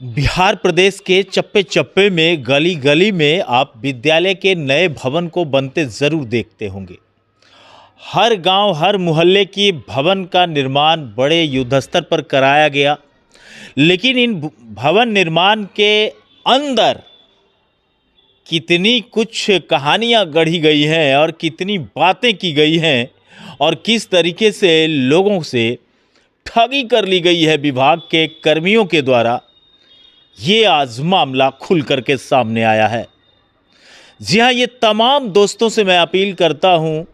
बिहार प्रदेश के चप्पे चप्पे में गली गली में आप विद्यालय के नए भवन को बनते ज़रूर देखते होंगे। हर गांव हर मोहल्ले की भवन का निर्माण बड़े युद्धस्तर पर कराया गया, लेकिन इन भवन निर्माण के अंदर कितनी कुछ कहानियां गढ़ी गई हैं और कितनी बातें की गई हैं और किस तरीके से लोगों से ठगी कर ली गई है विभाग के कर्मियों के द्वारा, ये आज मामला खुल करके सामने आया है। जी हाँ, ये तमाम दोस्तों से मैं अपील करता हूँ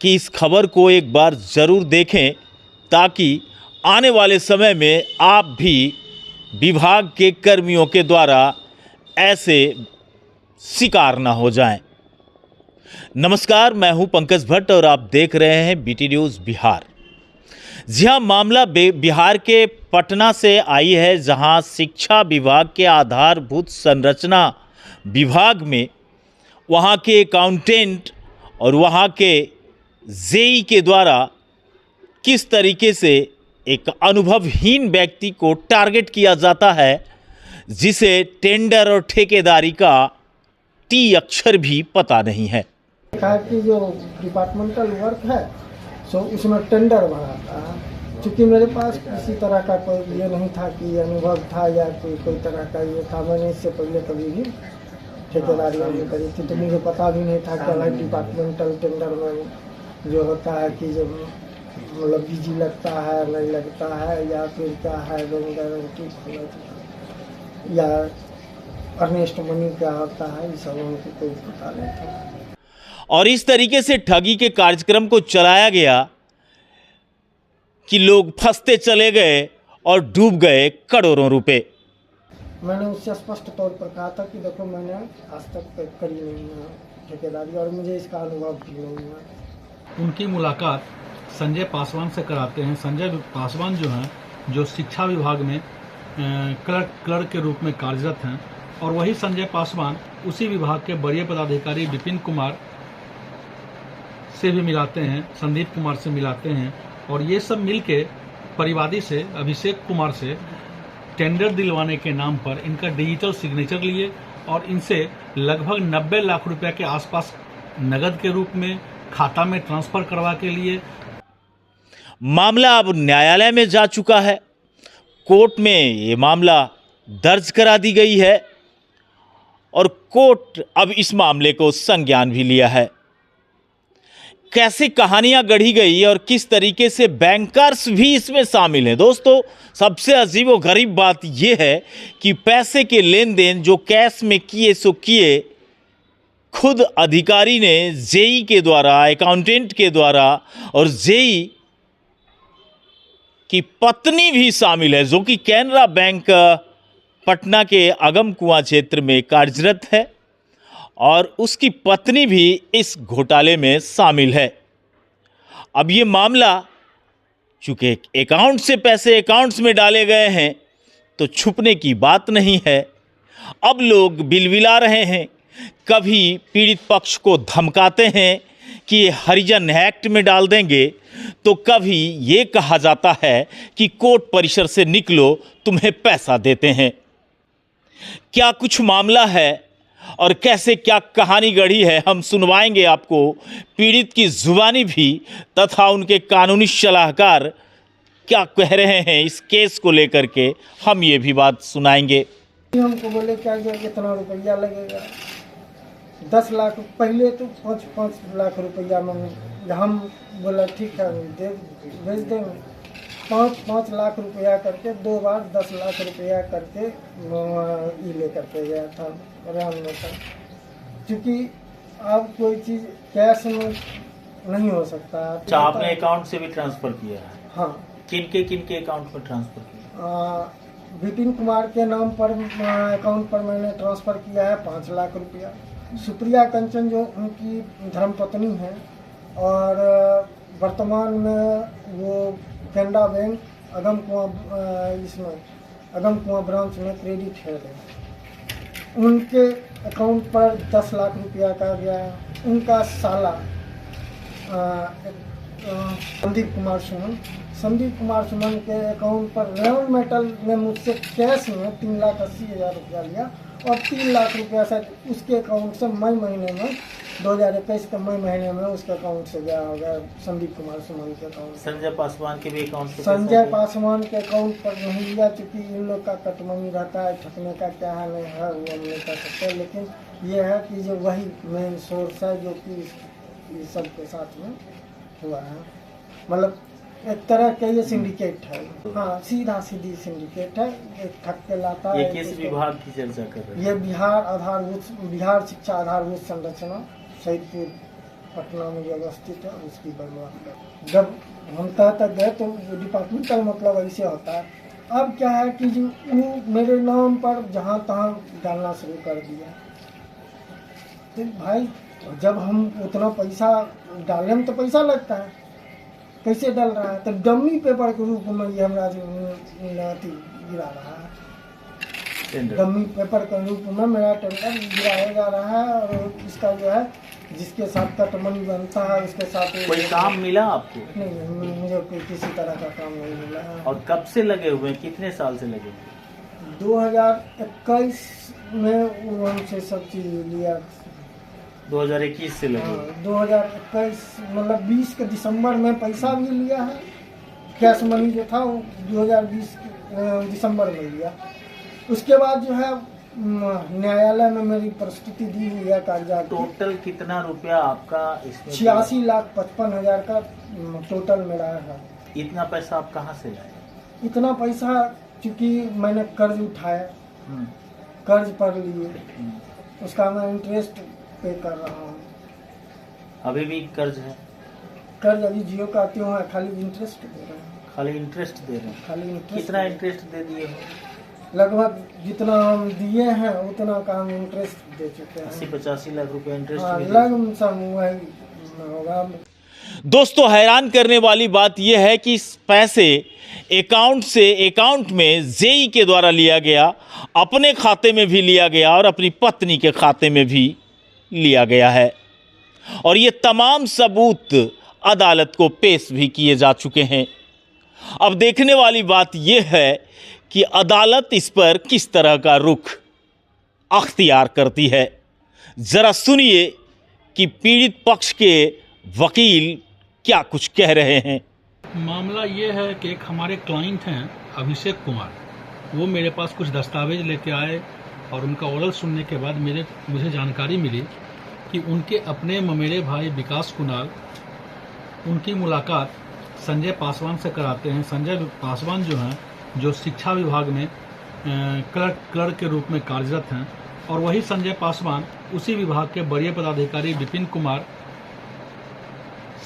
कि इस खबर को एक बार ज़रूर देखें ताकि आने वाले समय में आप भी विभाग के कर्मियों के द्वारा ऐसे शिकार ना हो जाएं। नमस्कार, मैं हूँ पंकज भट्ट और आप देख रहे हैं बीटी न्यूज़ बिहार। जी हाँ, मामला बिहार के पटना से आई है, जहां शिक्षा विभाग के आधारभूत संरचना विभाग में वहां के अकाउंटेंट और वहां के जेई के द्वारा किस तरीके से एक अनुभवहीन व्यक्ति को टारगेट किया जाता है, जिसे टेंडर और ठेकेदारी का टी अक्षर भी पता नहीं है। कहा कि जो डिपार्टमेंटल वर्क है सो उसमें टेंडर भराता है। चूँकि मेरे पास किसी तरह का कोई ये नहीं था कि अनुभव था या कोई तरह का ये था, मैंने इससे पहले कभी भी ठेकेदारी नहीं करी थी, तो मुझे पता भी नहीं था कि भाई डिपार्टमेंटल टेंडर में जो होता है कि जब मतलब बिजी लगता है नहीं लगता है या फिर क्या है बैंक गारंटी या अर्नेस्ट मनी क्या होता है, ये सब हमको कोई पता नहीं था। और इस तरीके से ठगी के कार्यक्रम को चलाया गया कि लोग फंसते चले गए और डूब गए करोड़ों रुपए। मैंने उससे स्पष्ट तौर पर कहा था कि देखो मैंने आज तक करी नहीं है ठेकेदारी और मुझे इसका अनुभव भी नहीं है। उनकी मुलाकात संजय पासवान से कराते हैं। संजय पासवान जो हैं, जो शिक्षा विभाग में क्लर्क के रूप में कार्यरत हैं, और वही संजय पासवान उसी विभाग के वरीय पदाधिकारी विपिन कुमार से भी मिलाते हैं, संदीप कुमार से मिलाते हैं, और ये सब मिलके परिवादी से अभिषेक कुमार से टेंडर दिलवाने के नाम पर इनका डिजिटल सिग्नेचर लिए और इनसे लगभग 90 लाख रुपए के आसपास नगद के रूप में खाता में ट्रांसफर करवा के लिए। मामला अब न्यायालय में जा चुका है। कोर्ट में ये मामला दर्ज करा दी गई है और कोर्ट अब इस मामले को संज्ञान भी लिया है। कैसे कहानियां गढ़ी गई और किस तरीके से बैंकर्स भी इसमें शामिल हैं। दोस्तों, सबसे अजीब व गरीब बात यह है कि पैसे के लेन देन जो कैश में किए सो किए, खुद अधिकारी ने जेई के द्वारा, अकाउंटेंट के द्वारा, और जेई की पत्नी भी शामिल है जो कि कैनरा बैंक पटना के अगम कुआं क्षेत्र में कार्यरत है, और उसकी पत्नी भी इस घोटाले में शामिल है। अब ये मामला चूँकि अकाउंट से पैसे अकाउंट्स में डाले गए हैं तो छुपने की बात नहीं है। अब लोग बिलबिला रहे हैं, कभी पीड़ित पक्ष को धमकाते हैं कि ये हरिजन एक्ट में डाल देंगे, तो कभी ये कहा जाता है कि कोर्ट परिसर से निकलो, तुम्हें पैसा देते हैं। क्या कुछ मामला है और कैसे क्या कहानी गढ़ी है, हम सुनवाएंगे आपको पीड़ित की जुबानी भी, तथा उनके कानूनी सलाहकार क्या कह रहे हैं इस केस को लेकर के, हम ये भी बात सुनाएंगे। हमको बोले क्या कितना रुपया लगेगा, 10 लाख पहले तो 5 लाख रुपया मैंने, हम बोला ठीक है भेज देंगे। 5 लाख रुपया करके 2 बार 10 लाख रुपया करके ये ले करके गया था राम नेता। क्योंकि अब कोई चीज़ कैश में नहीं हो सकता। अच्छा, आपने अकाउंट से भी ट्रांसफ़र किया है? हाँ। किनके अकाउंट में ट्रांसफ़र किया? विपिन कुमार के नाम पर अकाउंट पर मैंने ट्रांसफ़र किया है 5 लाख रुपया। सुप्रिया कंचन जो उनकी धर्मपत्नी है और वर्तमान में वो कैनरा बैंक अगम कुआं ब्रांच में क्रेडिट हेड है, उनके अकाउंट पर 10 लाख रुपया का गया। उनका साला संदीप कुमार सोहन संदीप कुमार सुमन के अकाउंट पर राउंड मेटल ने मुझसे कैश में 3,80,000 रुपया लिया और 3 लाख रुपया शायद उसके अकाउंट से मई महीने में 2021 के मई महीने में उसके अकाउंट से गया होगा, संदीप कुमार सुमन के अकाउंट। संजय पासवान के भी अकाउंट से संजय पासवान के अकाउंट पर नहीं लिया, चूँकि इन लोग का कटमनी रहता है, ठकने का क्या है नहीं है वो हम नहीं कर सकते, लेकिन ये है कि जो वही मेन सोर्स है जो कि इस सब के साथ में हुआ है। मतलब एक तरह का ये सिंडिकेट है, हाँ सीधा सीधी सिंडिकेट है, एक ठग के लाता है। ये किस विभाग की चर्चा कर रहे हैं? ये बिहार शिक्षा आधारभूत संरचना सैदपुर पटना में व्यवस्थित है, उसकी बर्बाद कर। जब हम तक गए तो डिपार्टमेंटल मतलब ऐसे होता है। अब क्या है कि जो वो मेरे नाम पर जहाँ तहाँ डालना शुरू कर दिया, तो भाई जब हम उतना पैसा डालने में तो पैसा लगता है, कैसे डाल रहा है? तो डमी पेपर के रूप में ये हमारा गिरा रहा है, डमी पेपर के रूप में मेरा टेंडर गिराया जा रहा है। और इसका जो है जिसके साथ कटमनी बनता है उसके साथ कोई काम मिला आपको? नहीं, मुझे कोई किसी तरह का काम नहीं मिला है। और कब से लगे हुए हैं, कितने साल से लगे हुए? 2021 में वो हमसे सब चीज लिया। 2021 से लगे? 2021 मतलब 20 के दिसंबर में पैसा भी लिया है, कैश मनी जो था वो 2020 दिसंबर में लिया। उसके बाद जो है न्यायालय में मेरी प्रस्तुति दी हुई है कागजात। टोटल कितना रुपया आपका इसमें? 86,55,000 का टोटल मेरा है। इतना पैसा आप कहाँ से लाए? इतना पैसा चूँकि मैंने कर्ज उठाया, कर्ज पर लिए, उसका मैं इंटरेस्ट पे कर रहा हूँ। अभी भी कर्ज है? कर्ज अभी जियो का क्यों है, खाली इंटरेस्ट दे रहे हैं। खाली इंटरेस्ट दे रहे हैं? खाली इंटरेस्ट। कितना इंटरेस्ट दे दिए हो? लगभग जितना हम दिए हैं उतना का हम इंटरेस्ट दे चुके हैं। 80-85 लाख रुपए इंटरेस्ट। हाँ, लगभग वही होगा। दोस्तों, हैरान करने वाली बात यह है कि इस पैसे अकाउंट में जेई के द्वारा लिया गया, अपने खाते में भी लिया गया और अपनी पत्नी के खाते में भी लिया गया है। और ये तमाम सबूत अदालत को पेश भी किए जा चुके हैं। अब देखने वाली बात यह है कि अदालत इस पर किस तरह का रुख अख्तियार करती है। जरा सुनिए कि पीड़ित पक्ष के वकील क्या कुछ कह रहे हैं। मामला ये है कि एक हमारे क्लाइंट हैं अभिषेक कुमार, वो मेरे पास कुछ दस्तावेज लेके आए और उनका ओरल सुनने के बाद मुझे जानकारी मिली कि उनके अपने ममेरे भाई विकास कुणाल उनकी मुलाकात संजय पासवान से कराते हैं। संजय पासवान जो हैं, जो शिक्षा विभाग में क्लर्क के रूप में कार्यरत हैं, और वही संजय पासवान उसी विभाग के वरीय पदाधिकारी विपिन कुमार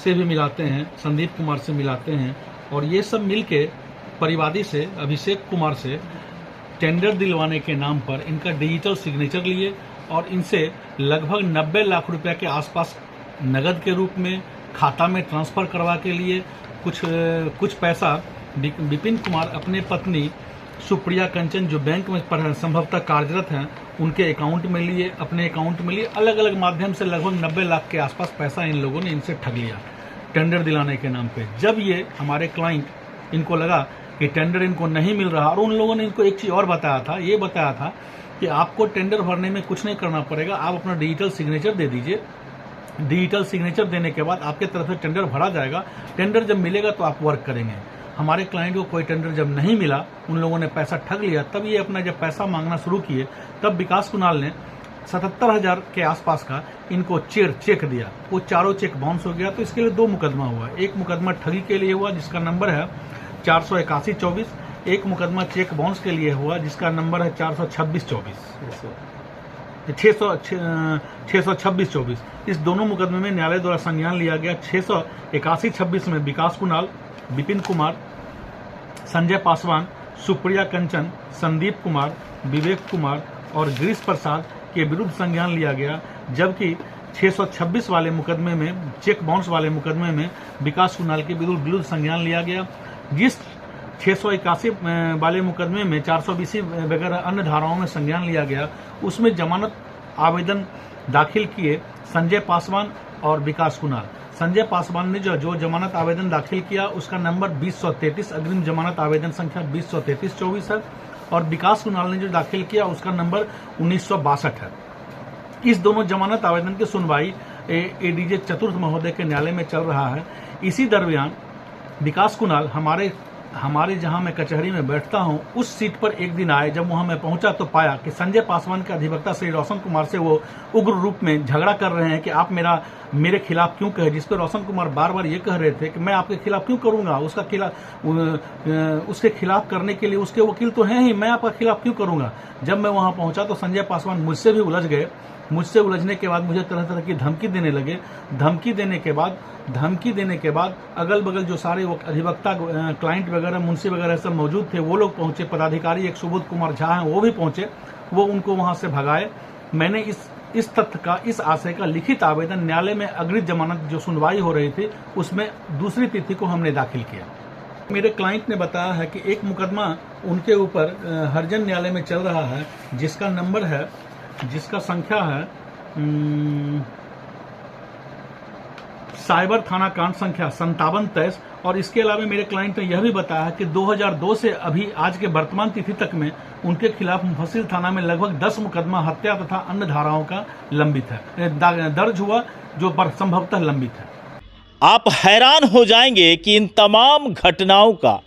से भी मिलाते हैं, संदीप कुमार से मिलाते हैं, और ये सब मिलके परिवादी से अभिषेक कुमार से टेंडर दिलवाने के नाम पर इनका डिजिटल सिग्नेचर लिए और इनसे लगभग 90 लाख रुपए के आसपास नगद के रूप में खाता में ट्रांसफ़र करवा के लिए कुछ पैसा विपिन कुमार अपने पत्नी सुप्रिया कंचन जो बैंक में संभवतः कार्यरत हैं उनके अकाउंट में लिए, अपने अकाउंट में लिए। अलग अलग माध्यम से लगभग 90 लाख के आसपास पैसा इन लोगों ने इनसे ठग लिया टेंडर दिलाने के नाम पे। जब ये हमारे क्लाइंट इनको लगा कि टेंडर इनको नहीं मिल रहा, और उन लोगों ने इनको एक चीज़ और बताया था, ये बताया था कि आपको टेंडर भरने में कुछ नहीं करना पड़ेगा, आप अपना डिजिटल सिग्नेचर दे दीजिए, डिजिटल सिग्नेचर देने के बाद आपके तरफ से टेंडर भरा जाएगा, टेंडर जब मिलेगा तो आप वर्क करेंगे। हमारे क्लाइंट को कोई टेंडर जब नहीं मिला, उन लोगों ने पैसा ठग लिया, तब ये अपना जब पैसा मांगना शुरू किए, तब विकास कुणाल ने 77,000 के आसपास का इनको चेक दिया। वो चारों चेक बाउंस हो गया। तो इसके लिए 2 मुकदमा हुआ। एक मुकदमा ठगी के लिए हुआ जिसका नंबर है 481-24, एक मुकदमा चेक बाउंस के लिए हुआ जिसका नंबर है 626-24। इस दोनों मुकदमे में न्यायालय द्वारा संज्ञान लिया गया। 681-26 में विकास कुणाल, विपिन कुमार, संजय पासवान, सुप्रिया कंचन, संदीप कुमार, विवेक कुमार और गिरीश प्रसाद के विरुद्ध संज्ञान लिया गया, जबकि 626 वाले मुकदमे में, चेक बाउंस वाले मुकदमे में विकास कुणाल के विरुद्ध संज्ञान लिया गया। जिस 681 वाले मुकदमे में 420 वगैरह अन्य धाराओं में संज्ञान लिया गया, उसमें जमानत आवेदन दाखिल किए संजय पासवान और विकास कुणाल। संजय पासवान ने जो जमानत आवेदन दाखिल किया उसका नंबर 2033, अग्रिम जमानत आवेदन संख्या 2033-24 है, और विकास कुणाल ने जो दाखिल किया उसका नंबर 1962 है। इस दोनों जमानत आवेदन की सुनवाई एडीजे चतुर्थ महोदय के न्यायालय में चल रहा है। इसी दरमियान विकास कुणाल हमारे जहां मैं कचहरी में बैठता हूं उस सीट पर एक दिन आए। जब वहां मैं पहुंचा तो पाया कि संजय पासवान के अधिवक्ता श्री रोशन कुमार से वो उग्र रूप में झगड़ा कर रहे हैं कि आप मेरे खिलाफ क्यों कहे, जिस पर रोशन कुमार बार बार ये कह रहे थे कि मैं आपके खिलाफ क्यों करूंगा, उसके खिलाफ करने के लिए उसके वकील तो हैं ही, मैं आपका खिलाफ क्यों करूंगा। जब मैं वहां पहुंचा तो संजय पासवान मुझसे भी उलझ गए। मुझसे उलझने के बाद मुझे तरह तरह की धमकी देने लगे। धमकी देने के बाद अगल बगल जो सारे अधिवक्ता, क्लाइंट वगैरह, मुंशी वगैरह सब मौजूद थे, वो लोग पहुंचे। पदाधिकारी एक सुबोध कुमार झा हैं, वो भी पहुंचे। वो उनको वहां से भगाए। मैंने इस तथ्य का, इस आशय का लिखित आवेदन न्यायालय में अग्रिम जमानत जो सुनवाई हो रही थी उसमें दूसरी तिथि को हमने दाखिल किया। मेरे क्लाइंट ने बताया है कि एक मुकदमा उनके ऊपर हरिजन न्यायालय में चल रहा है, जिसका संख्या है साइबर थाना कांड संख्या 5723। और इसके अलावा मेरे क्लाइंट ने यह भी बताया कि 2002 से अभी आज के वर्तमान तिथि तक में उनके खिलाफ मुफस्सिल थाना में लगभग 10 मुकदमा हत्या तथा अन्य धाराओं का दर्ज हुआ, जो संभवतः लंबित है। आप हैरान हो जाएंगे कि इन तमाम घटनाओं का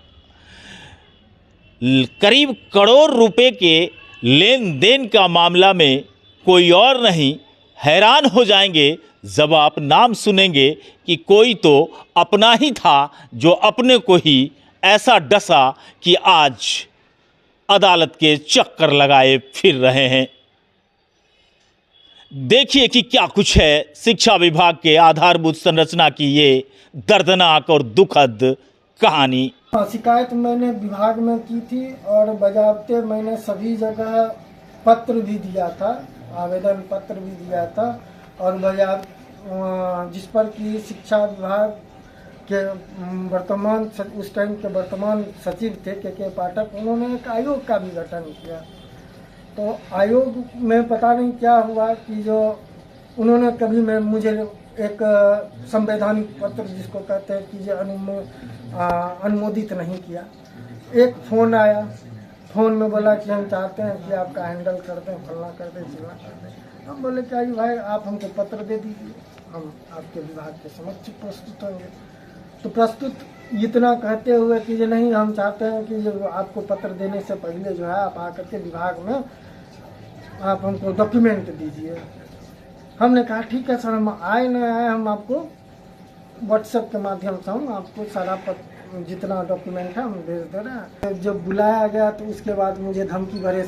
करीब करोड़ रुपए के लेन देन का मामला में कोई और नहीं। हैरान हो जाएंगे जब आप नाम सुनेंगे कि कोई तो अपना ही था जो अपने को ही ऐसा डसा कि आज अदालत के चक्कर लगाए फिर रहे हैं। देखिए कि क्या कुछ है शिक्षा विभाग के आधारभूत संरचना की ये दर्दनाक और दुखद कहानी। शिकायत मैंने विभाग में की थी और बजाबते मैंने सभी जगह पत्र भी दिया था, आवेदन पत्र भी दिया था, और जिस पर कि शिक्षा विभाग के वर्तमान, उस टाइम के वर्तमान सचिव थे के पाठक, उन्होंने एक आयोग का भी गठन किया। तो आयोग में पता नहीं क्या हुआ कि जो उन्होंने कभी मुझे एक संवैधानिक पत्र जिसको कहते हैं कि जो अनुमोदित नहीं किया। एक फ़ोन आया, फ़ोन में बोला कि हम चाहते हैं कि आपका हैंडल कर दें, फलना कर दें, चिल्ला कर दें। हम बोले क्या भाई आप हमको पत्र दे दीजिए, हम आपके विभाग के समक्ष प्रस्तुत होंगे। तो प्रस्तुत इतना कहते हुए कि जो नहीं, हम चाहते हैं कि जो आपको पत्र देने से पहले जो है आप आकर के विभाग में आप हमको डॉक्यूमेंट दीजिए। हमने कहा ठीक है सर, हम आए न आए हम आपको व्हाट्सएप के माध्यम से हम आपको सारा जितना डॉक्यूमेंट है हम भेज दे रहे हैं। जब बुलाया गया तो उसके बाद मुझे धमकी भरे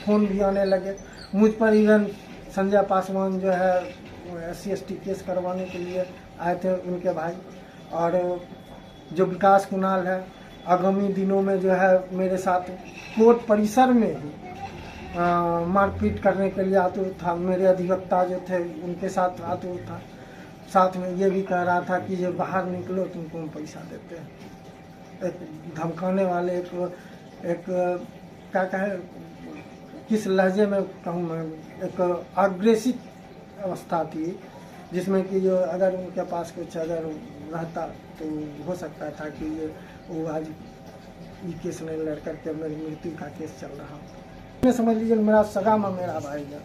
फ़ोन भी आने लगे। मुझ पर इवन संजय पासवान जो है SC/ST केस करवाने के लिए आए थे उनके भाई, और जो विकास कुणाल है आगामी दिनों में जो है मेरे साथ कोर्ट परिसर में ही मारपीट करने के लिए आतुर था। मेरे अधिवक्ता जो थे उनके साथ आतुर था। साथ में ये भी कह रहा था कि जब बाहर निकलो तुमको हम पैसा देते हैं। एक धमकाने वाले एक क्या कहे, किस लहजे में कहूँ मैं, एक अग्रेसिव अवस्था थी, जिसमें कि जो अगर उनके पास कुछ अगर रहता तो हो सकता था कि वो आज ये केस नहीं लड़ करके मेरी मृत्यु का केस चल रहा। समझ लीजिए मेरा सगा में मेरा भाई है।